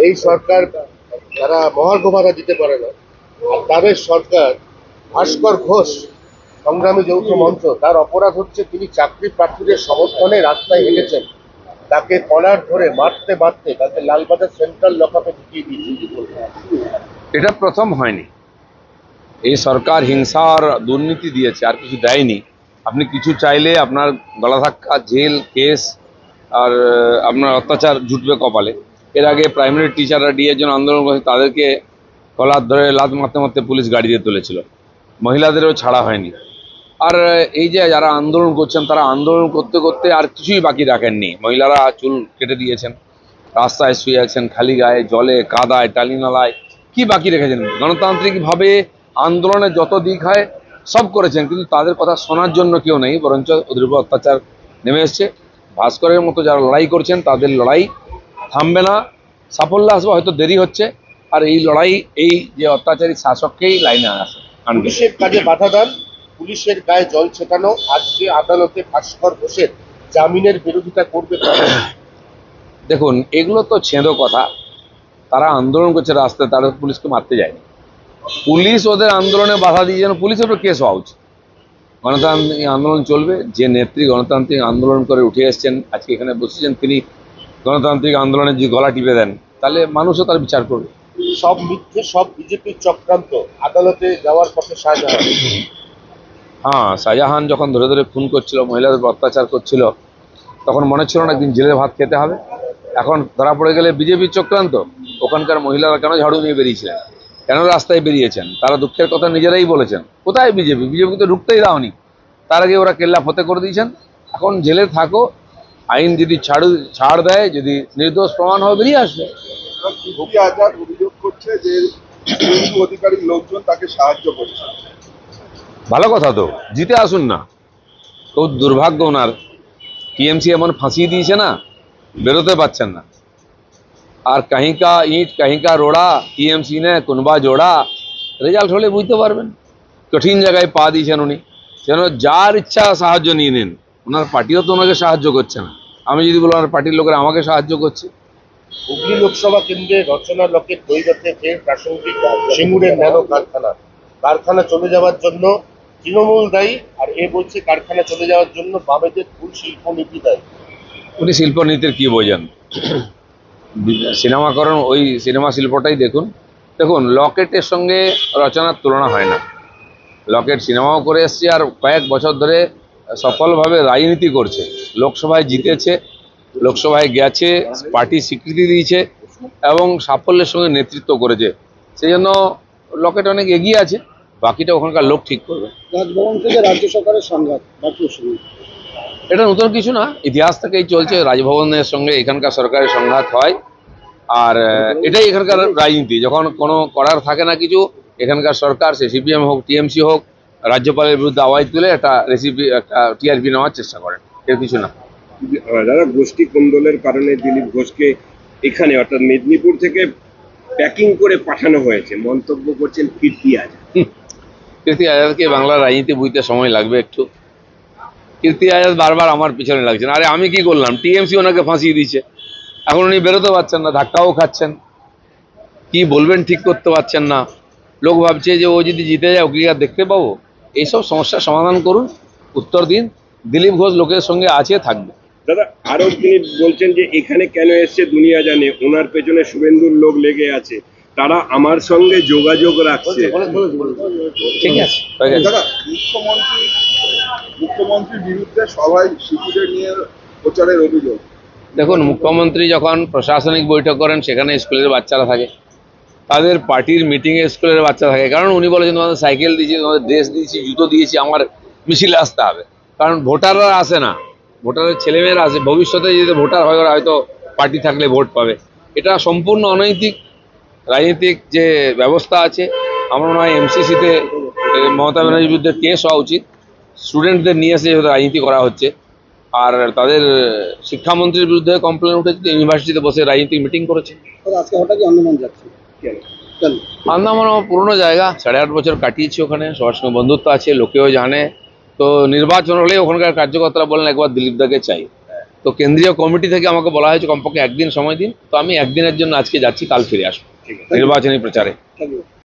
এই সরকার তারা মহার্ঘ ভাড়া দিতে পারে না, আর তাদের সরকার ভাস্কর ঘোষ সংগ্রামী যৌথ মঞ্চ, তার অপরাধ হচ্ছে তিনি চাকরি প্রার্থীদের সমর্থনে রাস্তায় হেঁটেছেন, তাকে কলার ধরে মারতে মারতে তাকে লালবাজার সেন্ট্রাল লকআপে ঢুকিয়ে দিয়েছে। এটা প্রথম হয়নি। এই সরকার হিংসা আর দুর্নীতি দিয়েছে, আর কিছু দেয়নি। আপনি কিছু চাইলে আপনার গলা ধাক্কা, জেল, কেস আর আপনার অত্যাচার জুটবে কপালে। এর আগে প্রাইমারি টিচাররা ডিএর জন্য আন্দোলন করেছে, তাদেরকে গলার ধরে লাত মারতে মারতে পুলিশ গাড়ি দিয়ে তুলেছিল। মহিলাদেরও ছাড়া হয়নি। আর এই যে যারা আন্দোলন করছেন, তারা আন্দোলন করতে করতে আর কিছুই বাকি রাখেননি। মহিলারা চুল কেটে দিয়েছেন, রাস্তায় শুয়ে আছেন খালি গায়ে, জলে কাদায় টালিনালায়, কি বাকি রেখেছেন? গণতান্ত্রিকভাবে আন্দোলনের যত দিক হয় সব করেছেন, কিন্তু তাদের কথা শোনার জন্য কেউ নেই, বরঞ্চ ওদের উপর অত্যাচার নেমে এসছে। ভাস্করের মতো যারা লড়াই করছেন, তাদের লড়াই থামবে না, সাফল্য আসবে, হয়তো দেরি হচ্ছে। আর এই লড়াই এই যে অত্যাচারী শাসককেই লাইনে আনবে। পুলিশের কাজে বাধা দান, পুলিশের গায়ে জল ছেটানো, আজকে আদালতে ভাস্কর ঘোষের জামিনের বিরোধিতা করবে। দেখুন, এগুলো তো ছেঁদো কথা। তারা আন্দোলন করছে রাস্তায়, তারা পুলিশকে মারতে যায়নি। পুলিশ ওদের আন্দোলনে বাধা দিয়ে যেন পুলিশের উপর কেস হওয়া উচিত। গণতান্ত্রিক আন্দোলন চলবে। যে নেত্রী গণতান্ত্রিক আন্দোলন করে উঠে এসছেন, আজকে এখানে বসেছেন, তিনি গণতান্ত্রিক আন্দোলনের যে গলা টিপে দেন, তাহলে মানুষও তার বিচার করবে। সব মিথ্যে, সব বিজেপির চক্রান্ত, আদালতে যাওয়ার পথে শাহজাহান। হ্যাঁ, শাহজাহান যখন ধরে ধরে খুন করছিল, মহিলাদের উপর অত্যাচার করছিল, তখন মনে ছিল না একদিন জেলের ভাত খেতে হবে। এখন ধরা পড়ে গেলে বিজেপির চক্রান্ত। ওখানকার মহিলারা কেন ঝাড়ু নিয়ে বেরিয়েছিলেন, কেন রাস্তায় বেরিয়েছেন, তারা দুঃখের কথা নিজেরাই বলেছেন। কোথায় বিজেপি? বিজেপিকে তো ঢুকতেই দাওনি। তার আগে ওরা কেল্লা ফতে করে দিয়েছেন। এখন জেলে থাকো, আইন যদি ছাড় দেয়, যদি নির্দোষ প্রমাণ হবে, বেরিয়ে আসবে। অভিযোগ করছে যে শুভেন্দু অধিকারীর লোকজন তাকে সাহায্য করছে। ভালো কথা তো, জিতে আসুন না। খুব দুর্ভাগ্য ওনার। টিএমসি এমন ফাঁসিয়ে দিয়েছে না, বেরোতে পারছেন না। আর कहीं का ईंट कहीं का रोड़ा, টিএমসি ने कुनबा जोड़ा, রেজাল্ট হলে বুঝতে পারবেন। কঠিন জায়গায় পা দিয়েছেন উনি। যেন যার ইচ্ছা সাহায্য নিয়ে নেন। ওনার পার্টিও তো ওনাকে সাহায্য করছে না। আমি যদি বলি ওনার পার্টির লোকেরা আমাকে সাহায্য করছে। হুগলি লোকসভা কেন্দ্রে রচনা লকেট দৈবাতে ফের প্রাসঙ্গিক সিঙ্গুরের ন্যানো কারখানা চলে যাওয়ার জন্য তৃণমূল দায়ী, আর এ বলছে কারখানা চলে যাওয়ার জন্য বামেদের ভুল শিল্পনীতি দায়ী। উনি শিল্পনীতির কি বোঝেন? সিনেমাকরণ, ওই সিনেমা শিল্পটাই দেখুন। দেখুন, লকেটের সঙ্গে রচনার তুলনা হয় না। লকেট সিনেমাও করে এসছে, আর কয়েক বছর ধরে সফলভাবে রাজনীতি করছে। লোকসভায় জিতেছে, লোকসভায় গেছে, পার্টি স্বীকৃতি দিয়েছে এবং সাফল্যের সঙ্গে নেতৃত্ব করেছে। সেই জন্য লকেট অনেক এগিয়ে আছে। বাকিটা ওখানকার লোক ঠিক করবে। রাজভবন থেকে রাজ্য সরকারের সংঘাত, এটা নতুন কিছু না, ইতিহাস থেকেই চলছে। রাজভবনের সঙ্গে এখানকার সরকারের সংঘাত হয়, আর এটাই এখানকার রাজনীতি। যখন কোনো করার থাকে না কিছু, এখানকার সরকার, সে সিপিএম হোক, টিএমসি হোক, রাজ্যপালের বিরুদ্ধে আওয়াজ তুলে একটা টিআরপি নেওয়ার চেষ্টা করেন। এর কিছু না। যারা গোষ্ঠী কোন্দলের কারণে দিলীপ ঘোষকে এখানে অর্থাৎ মেদিনীপুর থেকে প্যাকিং করে পাঠানো হয়েছে, মন্তব্য করছেন কীর্তি আজাদ। কীর্তি আজাদকে বাংলার রাজনীতি বুঝতে সময় লাগবে একটু। কীর্তি আজাদ বারবার আমার পিছনে লাগছেন। আরে আমি কি করলাম? টিএমসি ওনাকে ফাঁসিয়ে দিয়েছে, এখন উনি বেরোতে পারছেন না, ধাক্কাও খাচ্ছেন। কি বলবেন ঠিক করতে পারছেন না। লোক ভাবছে যে ও যদি জিতে যায় ওকে আর দেখতে পাবো। এইসব সমস্যার সমাধান করুন, উত্তর দিন। দিলীপ ঘোষ লোকের সঙ্গে আছে, থাকবে। দাদা, আরো তিনি বলছেন যে এখানে কেন এসছে দুনিয়া জানে, ওনার পেছনে শুভেন্দুর লোক লেগে আছে, তারা আমার সঙ্গে যোগাযোগ রাখছে। ঠিক আছে, দাদা, মুখ্যমন্ত্রীর বিরুদ্ধে সভায় শিশুদের নিয়ে প্রচারের অভিযোগ। দেখুন, মুখ্যমন্ত্রী যখন প্রশাসনিক বৈঠক করেন, সেখানে স্কুলের বাচ্চারা থাকে, তাদের পার্টির মিটিংয়ে স্কুলের বাচ্চা থাকে। কারণ উনি বলেছেন তোমাদের সাইকেল দিয়েছি, তোমাদের ড্রেস দিয়েছি, জুতো দিয়েছি, আমার মিছিলে আসতে হবে। কারণ ভোটাররা আসে না, ভোটারের ছেলেমেয়েরা আসে। ভবিষ্যতে যদি ভোটার হয়, ওরা হয়তো পার্টি থাকলে ভোট পাবে। এটা সম্পূর্ণ অনৈতিক রাজনৈতিক যে ব্যবস্থা আছে। আমার মনে হয় এমসিসিতে মমতা ব্যানার্জির বিরুদ্ধে কেস হওয়া উচিত। স্টুডেন্টদের নিয়ে এসে রাজনীতি করা হচ্ছে, আর তাদের শিক্ষামন্ত্রীর বিরুদ্ধে কমপ্লেন উঠেছে, ইউনিভার্সিটিতে বসে রাজনীতিক মিটিং করেছে। আজকে হঠাৎ আন্দামান যাচ্ছে। আন্দামান আমার পুরোনো জায়গা, 8.5 বছর কাটিয়েছি ওখানে, সবার সঙ্গে বন্ধুত্ব আছে, লোকেও জানে। তো নির্বাচন হলে ওখানকার কার্যকর্তারা বলেন একবার দিলীপ দাকে চাই। তো কেন্দ্রীয় কমিটি থেকে আমাকে বলা হয়েছে কমপক্ষে একদিন সময় দিন, তো আমি একদিনের জন্য আজকে যাচ্ছি, কাল ফিরে আসবো ঠিক আছে। নির্বাচনী প্রচারে। Thank you.